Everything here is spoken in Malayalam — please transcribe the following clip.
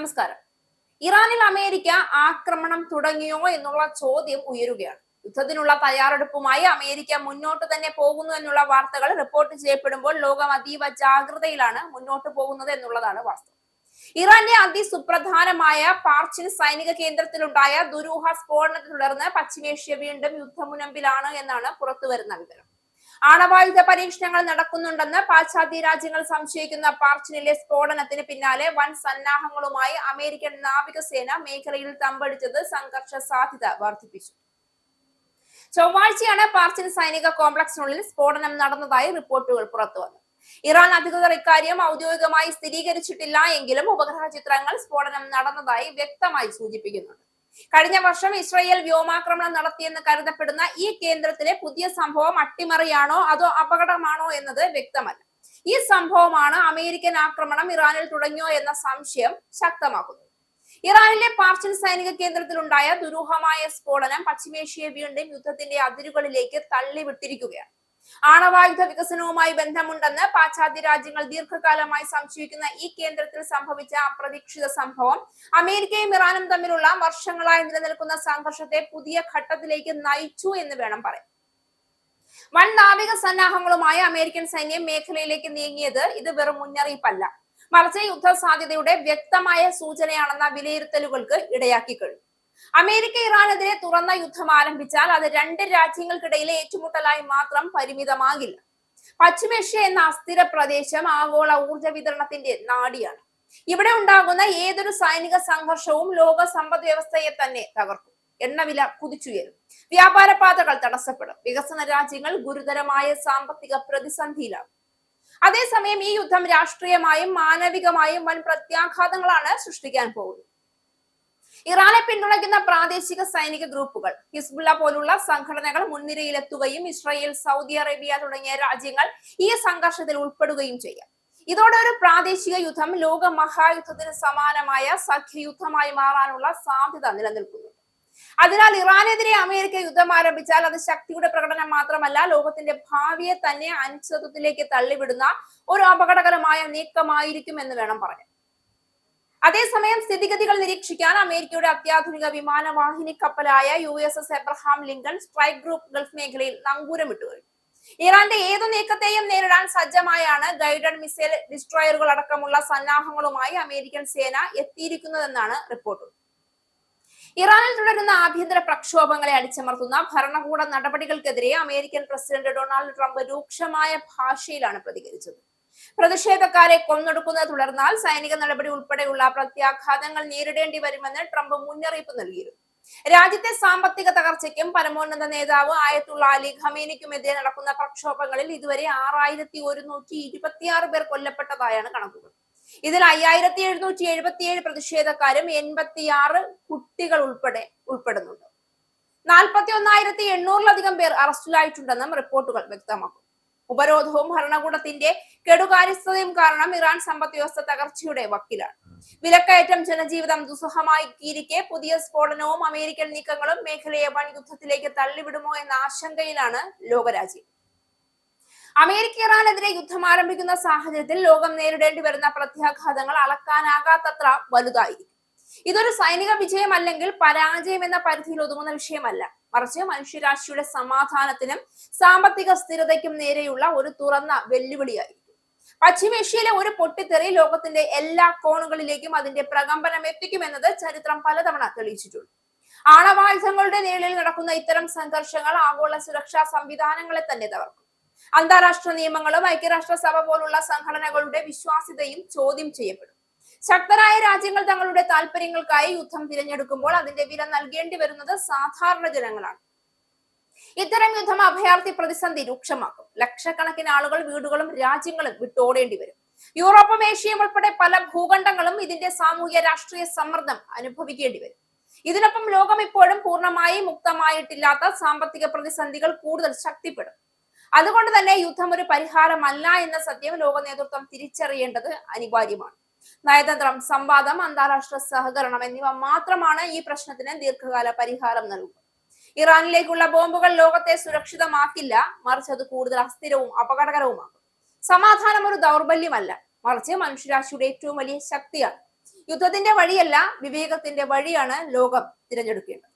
നമസ്കാരം. ഇറാനിൽ അമേരിക്ക ആക്രമണം തുടങ്ങിയോ എന്നുള്ള ചോദ്യം ഉയരുകയാണ്. യുദ്ധത്തിനുള്ള തയ്യാറെടുപ്പുമായി അമേരിക്ക മുന്നോട്ട് തന്നെ പോകുന്നു എന്നുള്ള വാർത്തകൾ റിപ്പോർട്ട് ചെയ്യപ്പെടുമ്പോൾ ലോകം അതീവ ജാഗ്രതയിലാണ് മുന്നോട്ട് പോകുന്നത് എന്നുള്ളതാണ് വാസ്തവം. ഇറാന്റെ അതിസുപ്രധാനമായ പാർച്ചിൽ സൈനിക കേന്ദ്രത്തിലുണ്ടായ ദുരൂഹ സ്ഫോടനത്തെ തുടർന്ന് പശ്ചിമേഷ്യ വീണ്ടും യുദ്ധമുനമ്പിലാണ് എന്നാണ് പുറത്തുവരുന്ന വിവരം. ആണവായുധ പരീക്ഷണങ്ങൾ നടക്കുന്നുണ്ടെന്ന് പാശ്ചാത്യ രാജ്യങ്ങൾ സംശയിക്കുന്ന പാർച്ചിനിലെ സ്ഫോടനത്തിന് പിന്നാലെ വൻ സന്നാഹങ്ങളുമായി അമേരിക്കൻ നാവികസേന മേഖലയിൽ തമ്പടിച്ചത് സംഘർഷ സാധ്യത വർദ്ധിപ്പിച്ചു. ചൊവ്വാഴ്ചയാണ് പാർച്ചിൻ സൈനിക കോംപ്ലക്സിനുള്ളിൽ സ്ഫോടനം നടന്നതായി റിപ്പോർട്ടുകൾ പുറത്തുവന്നു. ഇറാൻ അധികൃതർ ഇക്കാര്യം ഔദ്യോഗികമായി സ്ഥിരീകരിച്ചിട്ടില്ല എങ്കിലും ഉപഗ്രഹ ചിത്രങ്ങൾ സ്ഫോടനം നടന്നതായി വ്യക്തമായി സൂചിപ്പിക്കുന്നുണ്ട്. കഴിഞ്ഞ വർഷം ഇസ്രായേൽ വ്യോമാക്രമണം നടത്തിയെന്ന് കരുതപ്പെടുന്ന ഈ കേന്ദ്രത്തിലെ പുതിയ സംഭവം അട്ടിമറിയാണോ അതോ അപകടമാണോ എന്നത് വ്യക്തമല്ല. ഈ സംഭവമാണ് അമേരിക്കൻ ആക്രമണം ഇറാനിൽ തുടങ്ങിയോ എന്ന സംശയം ശക്തമാക്കുന്നത്. ഇറാനിലെ പാർച്ചിൽ സൈനിക കേന്ദ്രത്തിലുണ്ടായ ദുരൂഹമായ സ്ഫോടനം പശ്ചിമേഷ്യയെ വീണ്ടും യുദ്ധത്തിന്റെ അതിരുകളിലേക്ക് തള്ളിവിട്ടിരിക്കുകയാണ്. ആണവായുധ വികസനവുമായി ബന്ധമുണ്ടെന്ന് പാശ്ചാത്യ രാജ്യങ്ങൾ ദീർഘകാലമായി സംശയിക്കുന്ന ഈ കേന്ദ്രത്തിൽ സംഭവിച്ച അപ്രതീക്ഷിത സംഭവം അമേരിക്കയും ഇറാനും തമ്മിലുള്ള വർഷങ്ങളായി നിലനിൽക്കുന്ന സംഘർഷത്തെ പുതിയ ഘട്ടത്തിലേക്ക് നയിച്ചു എന്ന് വേണം പറയാൻ. വൻ നാവിക സന്നാഹങ്ങളുമായി അമേരിക്കൻ സൈന്യം മേഖലയിലേക്ക് നീങ്ങിയത് ഇത് വെറും മുന്നറിയിപ്പല്ല, മറിച്ച് യുദ്ധ സാധ്യതയുടെ വ്യക്തമായ സൂചനയാണെന്ന വിലയിരുത്തലുകൾക്ക് ഇടയാക്കി കഴിഞ്ഞു. അമേരിക്ക ഇറാനെതിരെ തുറന്ന യുദ്ധം ആരംഭിച്ചാൽ അത് രണ്ട് രാജ്യങ്ങൾക്കിടയിലെ ഏറ്റുമുട്ടലായി മാത്രം പരിമിതമാകില്ല. പശ്ചിമേഷ്യ എന്ന അസ്ഥിര പ്രദേശം ആഗോള ഊർജ വിതരണത്തിന്റെ നാഡിയാണ്. ഇവിടെ ഉണ്ടാകുന്ന ഏതൊരു സൈനിക സംഘർഷവും ലോക സമ്പദ് വ്യവസ്ഥയെ തന്നെ തകർക്കും. എണ്ണവില കുതിച്ചുയരും, വ്യാപാര പാതകൾ തടസ്സപ്പെടും, വികസന രാജ്യങ്ങൾ ഗുരുതരമായ സാമ്പത്തിക പ്രതിസന്ധിയിലാകും. അതേസമയം ഈ യുദ്ധം രാഷ്ട്രീയമായും മാനവികമായും വൻ പ്രത്യാഘാതങ്ങളാണ് സൃഷ്ടിക്കാൻ പോകുന്നത്. ഇറാനെ പിന്തുണയ്ക്കുന്ന പ്രാദേശിക സൈനിക ഗ്രൂപ്പുകൾ ഹിസ്ബുള്ള പോലുള്ള സംഘടനകൾ മുൻനിരയിലെത്തുകയും ഇസ്രായേൽ, സൗദി അറേബ്യ തുടങ്ങിയ രാജ്യങ്ങൾ ഈ സംഘർഷത്തിൽ ഉൾപ്പെടുകയും ചെയ്യാം. ഇതോടെ ഒരു പ്രാദേശിക യുദ്ധം ലോക മഹായുദ്ധത്തിന് സമാനമായ സഖ്യയുദ്ധമായി മാറാനുള്ള സാധ്യത നിലനിൽക്കുന്നു. അതിനാൽ ഇറാനെതിരെ അമേരിക്ക യുദ്ധം ആരംഭിച്ചാൽ അത് ശക്തിയുടെ പ്രകടനം മാത്രമല്ല, ലോകത്തിന്റെ ഭാവിയെ തന്നെ അനിശ്ചിതത്വത്തിലേക്ക് തള്ളിവിടുന്ന ഒരു അപകടകരമായ നീക്കമായിരിക്കും എന്ന് വേണം പറയാൻ. അതേസമയം സ്ഥിതിഗതികൾ നിരീക്ഷിക്കാൻ അമേരിക്കയുടെ അത്യാധുനിക വിമാനവാഹിനി കപ്പലായ USS Abraham Lincoln strike group Gulf മേഖലയിൽ നങ്കൂരമിട്ടു കഴിഞ്ഞു. ഇറാന്റെ ഏതു നീക്കത്തെയും നേരിടാൻ സജ്ജമായാണ് ഗൈഡഡ് മിസൈൽ ഡിസ്ട്രോയറുകൾ അടക്കമുള്ള സന്നാഹങ്ങളുമായി അമേരിക്കൻ സേന എത്തിയിരിക്കുന്നതെന്നാണ് റിപ്പോർട്ട്. ഇറാനിൽ തുടരുന്ന ആഭ്യന്തര പ്രക്ഷോഭങ്ങളെ അടിച്ചമർത്തുന്ന ഭരണകൂട നടപടികൾക്കെതിരെ അമേരിക്കൻ പ്രസിഡന്റ് ഡൊണാൾഡ് ട്രംപ് രൂക്ഷമായ ഭാഷയിലാണ് പ്രതികരിച്ചത്. പ്രതിഷേധക്കാരെ കൊന്നൊടുക്കുന്നത് തുടർന്നാൽ സൈനിക നടപടി ഉൾപ്പെടെയുള്ള പ്രത്യാഘാതങ്ങൾ നേരിടേണ്ടി വരുമെന്ന് ട്രംപ് മുന്നറിയിപ്പ് നൽകിയിരുന്നു. രാജ്യത്തെ സാമ്പത്തിക തകർച്ചയ്ക്കും പരമോന്നത നേതാവ് ആയത്തുള്ള അലി ഖമേനിക്കുമെതിരെ നടക്കുന്ന പ്രക്ഷോഭങ്ങളിൽ ഇതുവരെ 6126 പേർ കൊല്ലപ്പെട്ടതായാണ് കണക്കുകൾ. ഇതിൽ 5777 പ്രതിഷേധക്കാരും 86 കുട്ടികൾ ഉൾപ്പെടുന്നുണ്ട്. 41,800-ലധികം പേർ അറസ്റ്റിലായിട്ടുണ്ടെന്നും റിപ്പോർട്ടുകൾ വ്യക്തമാക്കുന്നു. ഉപരോധവും ഭരണകൂടത്തിന്റെ കെടുകാര്യസ്ഥതയും കാരണം ഇറാൻ സമ്പദ് വ്യവസ്ഥ തകർച്ചയുടെ വക്കിലാണ്. വിലക്കയറ്റം ജനജീവിതം ദുസ്സഹമാക്കിയിരിക്കെ പുതിയ സ്ഫോടനവും അമേരിക്കൻ നീക്കങ്ങളും മേഖലയെ വൻ യുദ്ധത്തിലേക്ക് തള്ളിവിടുമോ എന്ന ആശങ്കയിലാണ് ലോകരാജ്യം. അമേരിക്ക ഇറാനെതിരെ യുദ്ധം ആരംഭിക്കുന്ന സാഹചര്യത്തിൽ ലോകം നേരിടേണ്ടി വരുന്ന പ്രത്യാഘാതങ്ങൾ അളക്കാനാകാത്തത്ര വലുതായിരിക്കും. ഇതൊരു സൈനിക വിജയം അല്ലെങ്കിൽ പരാജയം എന്ന പരിധിയിൽ ഒതുങ്ങുന്ന വിഷയമല്ല, മറിച്ച് മനുഷ്യരാശിയുടെ സമാധാനത്തിനും സാമ്പത്തിക സ്ഥിരതയ്ക്കും നേരെയുള്ള ഒരു തുറന്ന വെല്ലുവിളിയായിരിക്കും. പശ്ചിമേഷ്യയിലെ ഒരു പൊട്ടിത്തെറി ലോകത്തിന്റെ എല്ലാ കോണുകളിലേക്കും അതിന്റെ പ്രകമ്പനം എത്തിക്കുമെന്നത് ചരിത്രം പലതവണ തെളിയിച്ചിട്ടുണ്ട്. ആണവായുധങ്ങളുടെ നിഴലിൽ നടക്കുന്ന ഇത്തരം സംഘർഷങ്ങൾ ആഗോള സുരക്ഷാ സംവിധാനങ്ങളെ തന്നെ തകർക്കും. അന്താരാഷ്ട്ര നിയമങ്ങളും ഐക്യരാഷ്ട്രസഭ പോലുള്ള സംഘടനകളുടെ വിശ്വാസ്യതയും ചോദ്യം ചെയ്യപ്പെടും. ശക്തരായ രാജ്യങ്ങൾ തങ്ങളുടെ താല്പര്യങ്ങൾക്കായി യുദ്ധം തിരഞ്ഞെടുക്കുമ്പോൾ അതിന്റെ വില നൽകേണ്ടി വരുന്നത് സാധാരണ ജനങ്ങളാണ്. ഇത്തരം യുദ്ധം അഭയാർത്ഥി പ്രതിസന്ധി രൂക്ഷമാക്കും. ലക്ഷക്കണക്കിന് ആളുകൾ വീടുകളും രാജ്യങ്ങളും വിട്ടോടേണ്ടി വരും. യൂറോപ്പും ഏഷ്യയും ഉൾപ്പെടെ പല ഭൂഖണ്ഡങ്ങളും ഇതിന്റെ സാമൂഹ്യ രാഷ്ട്രീയ സമ്മർദ്ദം അനുഭവിക്കേണ്ടി വരും. ഇതിനൊപ്പം ലോകം ഇപ്പോഴും പൂർണ്ണമായി മുക്തമായിട്ടില്ലാത്ത സാമ്പത്തിക പ്രതിസന്ധികൾ കൂടുതൽ ശക്തിപ്പെടും. അതുകൊണ്ട് തന്നെ യുദ്ധം ഒരു പരിഹാരമല്ല എന്ന സത്യം ലോക നേതൃത്വം തിരിച്ചറിയേണ്ടത് അനിവാര്യമാണ്. നയതന്ത്രം, സംവാദം, അന്താരാഷ്ട്ര സഹകരണം എന്നിവ മാത്രമാണ് ഈ പ്രശ്നത്തിന് ദീർഘകാല പരിഹാരം നൽകുക. ഇറാനിലേക്കുള്ള ബോംബുകൾ ലോകത്തെ സുരക്ഷിതമാക്കില്ല, മറിച്ച് അത് കൂടുതൽ അസ്ഥിരവും അപകടകരവുമാക്കും. സമാധാനം ഒരു ദൗർബല്യമല്ല, മറിച്ച് മനുഷ്യരാശിയുടെ ഏറ്റവും വലിയ ശക്തിയാണ്. യുദ്ധത്തിന്റെ വഴിയല്ല, വിവേകത്തിന്റെ വഴിയാണ് ലോകം തിരഞ്ഞെടുക്കേണ്ടത്.